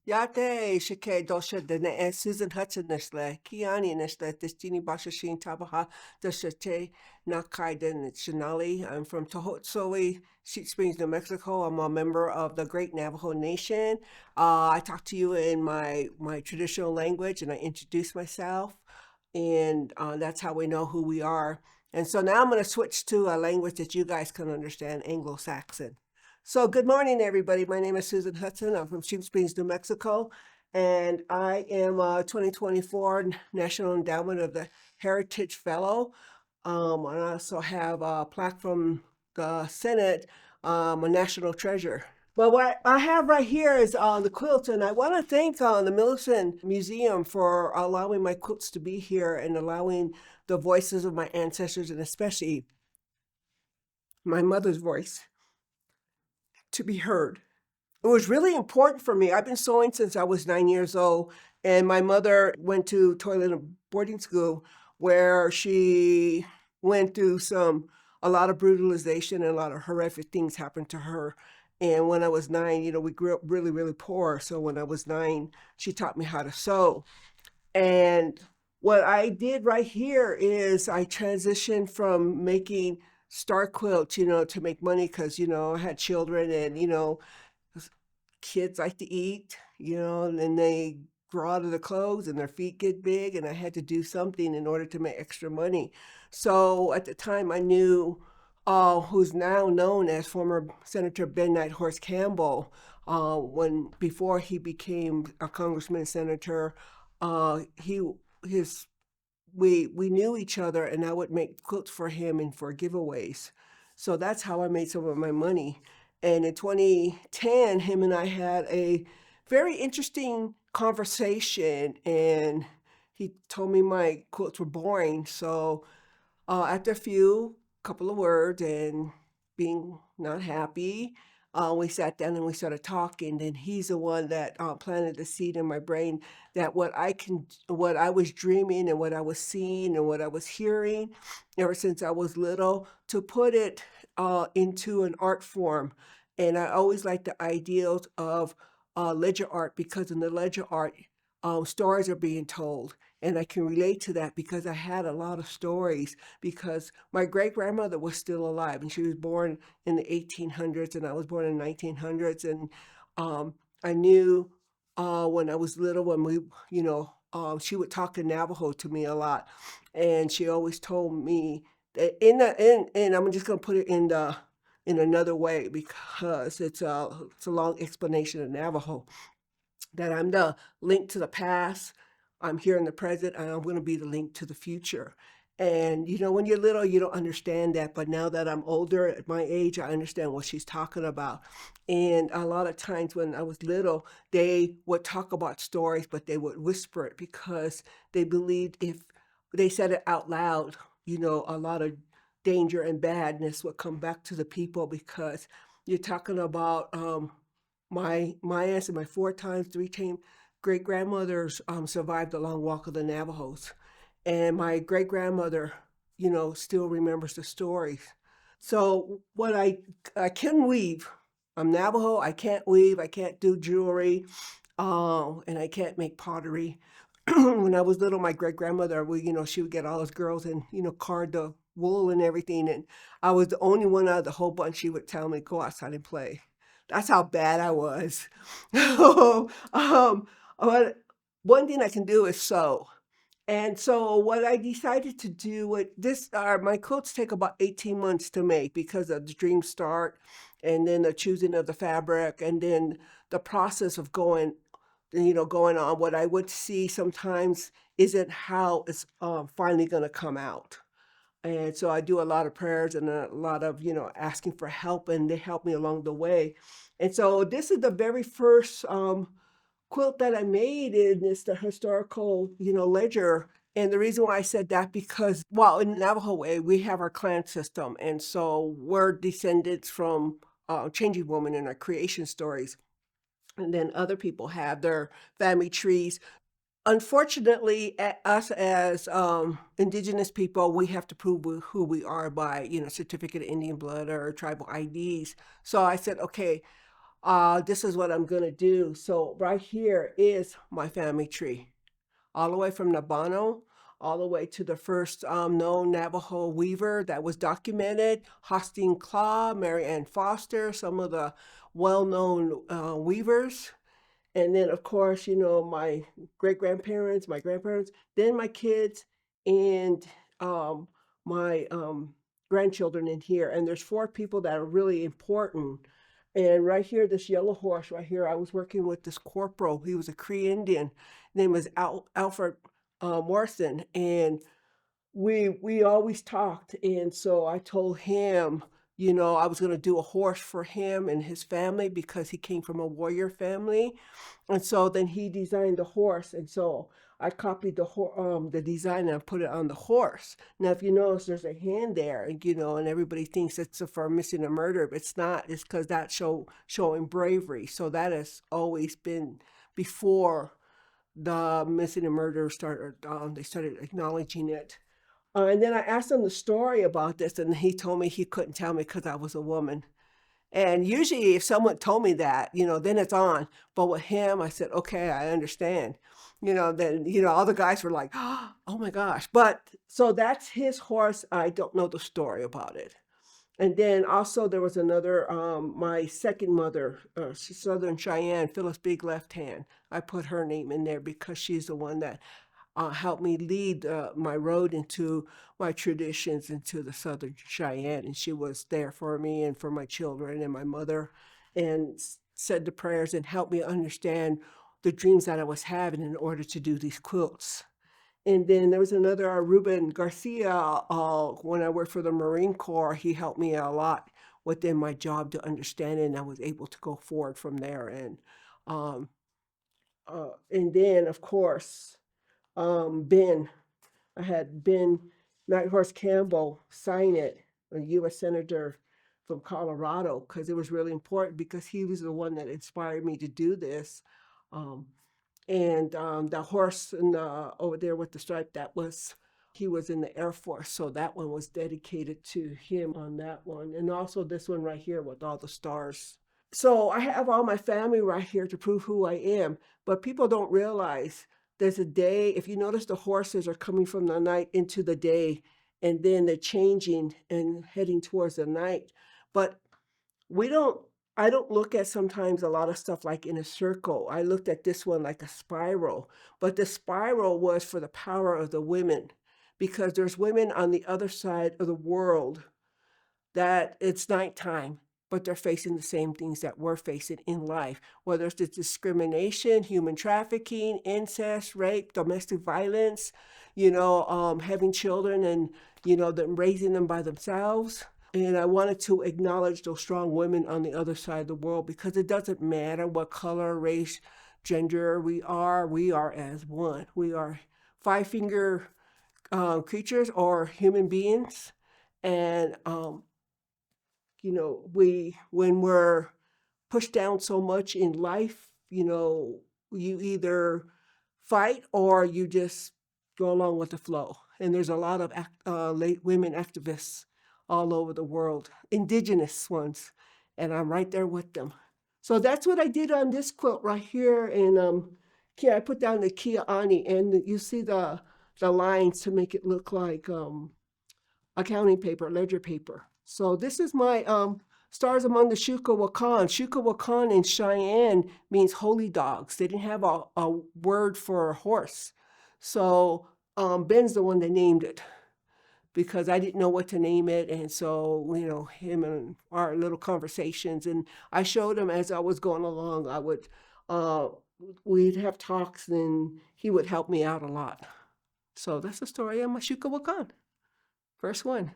Yate shike dosha dene Susan Hudson nesle kiani nesle destini bashashin tabaha deshate nakai den shinali. I'm from Tohotsoi, Sheet Springs, New Mexico. I'm a member of the Great Navajo Nation. I talk to you in my traditional language and I introduce myself, and that's how we know who we are. And so now I'm going to switch to a language that you guys can understand, Anglo-Saxon. So, good morning, everybody. My name is Susan Hudson. I'm from Sheep Springs, New Mexico, and I am a 2024 National Endowment of the Heritage Fellow. And I also have a plaque from the Senate, a National Treasure. But what I have right here is the quilts, and I want to thank the Millicent Museum for allowing my quilts to be here and allowing the voices of my ancestors, and especially my mother's voice, to be heard. It was really important for me. I've been sewing since I was 9 years old, and my mother went to toilet and boarding school where she went through a lot of brutalization and a lot of horrific things happened to her. And when I was 9, we grew up really, really poor. So when I was 9, she taught me how to sew. And what I did right here is I transitioned from making star quilts, to make money because, I had children and, kids like to eat, and then they grow out of the clothes and their feet get big, and I had to do something in order to make extra money. So at the time, I knew who's now known as former Senator Ben Nighthorse Campbell. When before he became a congressman and senator, he his we knew each other, and I would make quilts for him and for giveaways. So that's how I made some of my money. And in 2010, him and I had a very interesting conversation, and he told me my quilts were boring. So after a few couple of words and being not happy, we sat down and we started talking. And he's the one that planted the seed in my brain that what I was dreaming and what I was seeing and what I was hearing ever since I was little, to put it into an art form. And I always liked the ideals of ledger art, because in the ledger art, stories are being told. And I can relate to that because I had a lot of stories, because my great grandmother was still alive and she was born in the 1800s and I was born in 1900s. And um, I knew when I was little, when she would talk in Navajo to me a lot. And she always told me that and I'm just going to put it in another way because it's a long explanation of Navajo, that I'm the link to the past, I'm here in the present, and I'm going to be the link to the future. And when you're little, you don't understand that. But now that I'm older, at my age, I understand what she's talking about. And a lot of times when I was little, they would talk about stories, but they would whisper it because they believed if they said it out loud, a lot of danger and badness would come back to the people, because you're talking about my aunts and my four times, three time great grandmothers survived the long walk of the Navajos, and my great grandmother, still remembers the stories. So what I can weave, I'm Navajo. I can't weave. I can't do jewelry, and I can't make pottery. When I was little, my great grandmother, she would get all us girls and card the wool and everything, and I was the only one out of the whole bunch. She would tell me, go outside and play. That's how bad I was. But one thing I can do is sew. And so what I decided to do with this are my quilts take about 18 months to make because of the dream start, and then the choosing of the fabric, and then the process of going on. What I would see sometimes isn't how it's finally going to come out. And so I do a lot of prayers and a lot of, asking for help, and they help me along the way. And so this is the very first quilt that I made, and it's the historical, ledger. And the reason why I said that, because, well, in Navajo way, we have our clan system. And so we're descendants from changing woman in our creation stories. And then other people have their family trees. Unfortunately, us as indigenous people, we have to prove who we are by, certificate of Indian blood or tribal IDs. So I said, okay, this is what I'm going to do. So right here is my family tree, all the way from Nabano, all the way to the first known Navajo weaver that was documented, Hostine Claw, Mary Ann Foster, some of the well-known weavers. And then, of course, my great grandparents, my grandparents, then my kids, and um, my grandchildren in here. And there's four people that are really important. And right here, this yellow horse right here, I was working with this corporal. He was a Cree Indian. His name was Alfred Morrison. And we always talked, and so I told him, I was going to do a horse for him and his family because he came from a warrior family. And so then he designed the horse, and so I copied the design and I put it on the horse. Now, if you notice, there's a hand there, and and everybody thinks it's for missing a murder, but it's not. It's because that's showing bravery. So that has always been before the missing and murder started. They started acknowledging it. And then I asked him the story about this, and he told me he couldn't tell me because I was a woman. And usually, if someone told me that, then it's on. But with him, I said, okay, I understand. Then, all the guys were like, oh my gosh. But so that's his horse. I don't know the story about it. And then also there was another, my second mother, she's Southern Cheyenne, Phyllis Big Left Hand. I put her name in there because she's the one that helped me lead my road into my traditions into the Southern Cheyenne. And she was there for me and for my children and my mother, and said the prayers and helped me understand the dreams that I was having in order to do these quilts. And then there was another, Ruben Garcia, when I worked for the Marine Corps. He helped me a lot within my job to understand it, and I was able to go forward from there. Um, and then, of course, Ben. I had Ben Nighthorse Campbell sign it, a U.S. Senator from Colorado, because it was really important because he was the one that inspired me to do this. Um, and the horse over there with the stripe, he was in the Air Force, so that one was dedicated to him on that one. And also this one right here with all the stars. So I have all my family right here to prove who I am, but people don't realize there's a day. If you notice, the horses are coming from the night into the day, and then they're changing and heading towards the night. But we don't, I don't look at sometimes a lot of stuff like in a circle. I looked at this one like a spiral, but the spiral was for the power of the women, because there's women on the other side of the world that it's nighttime, but they're facing the same things that we're facing in life, whether it's the discrimination, human trafficking, incest, rape, domestic violence, having children and, them raising them by themselves. And I wanted to acknowledge those strong women on the other side of the world, because it doesn't matter what color, race, gender we are as one. We are five-finger creatures or human beings. And when we're pushed down so much in life, you either fight or you just go along with the flow. And there's a lot of late women activists all over the world, indigenous ones, and I'm right there with them. So that's what I did on this quilt right here. And I put down the Kia Ani, and you see the lines to make it look like accounting paper, ledger paper. So this is my stars among the Shuka Wakan. Shuka Wakan in Cheyenne means holy dogs. They didn't have a word for a horse. So Ben's the one that named it, because I didn't know what to name it. And so, him and our little conversations, and I showed him as I was going along. We'd have talks, and he would help me out a lot. So that's the story of my Shuka Wakan. First one.